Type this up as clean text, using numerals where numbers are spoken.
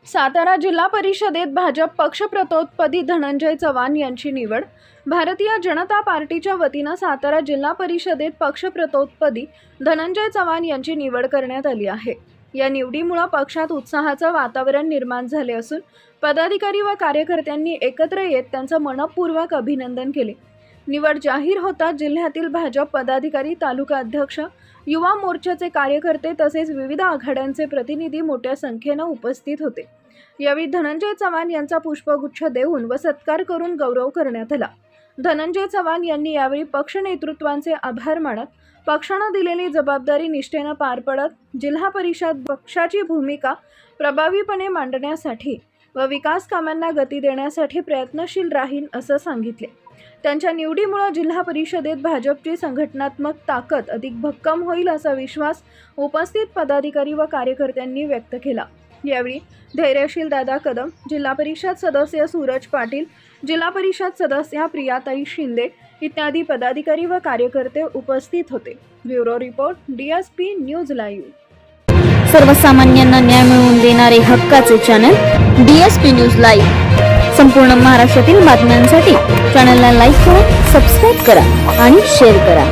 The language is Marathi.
सातारा जिल्हा परिषदेत भाजप पक्षप्रतोदपदी धनंजय चव्हाण यांची निवड। भारतीय जनता पार्टीच्या वतीनं सातारा जिल्हा परिषदेत पक्षप्रतोदपदी धनंजय चव्हाण यांची निवड करण्यात आली आहे। या निवडीमुळे पक्षात उत्साहाचं वातावरण निर्माण झाले असून पदाधिकारी व कार्यकर्त्यांनी एकत्र येत त्यांचं मनपूर्वक अभिनंदन केले। निवड जाहीर होताच जिल्ह्यातील भाजप पदाधिकारी, तालुका अध्यक्ष, युवा मोर्चाचे कार्यकर्ते तसेच विविध आघाड्यांचे प्रतिनिधी मोठ्या संख्येने उपस्थित होते। यावेळी धनंजय चव्हाण यांचा पुष्पगुच्छ देऊन व सत्कार करून गौरव करण्यात आला। धनंजय चव्हाण यांनी यावेळी पक्ष नेतृत्वाचे आभार मानत पक्षाने दिलेली जबाबदारी निष्ठेने पार पडत जिल्हा परिषद पक्षाची भूमिका प्रभावीपणे मांडण्यासाठी व विकास कामांना गती देण्यासाठी प्रयत्नशील राहील असं सांगितले। त्यांच्या निवडीमुळे जिल्हा परिषदेत भाजपची संघटनात्मक ताकद अधिक भक्कम होईल असा विश्वास उपस्थित पदाधिकारी व कार्यकर्त्यांनी व्यक्त केला। यावेळी धैर्यशील दादा कदम, जिल्हा परिषद सदस्य सूरज पाटील, जिल्हा परिषद सदस्य प्रियाताई शिंदे इत्यादी पदाधिकारी व कार्यकर्ते उपस्थित होते। Bureau report, DSP news live. सर्वसामान्यांना न्याय मिळवून देणारे हक्काचे चॅनल DSP न्यूज लाईव्ह। संपूर्ण महाराष्ट्रातील बातम्यांसाठी चॅनलला लाईक करा, सबस्क्राईब करा आणि शेअर करा।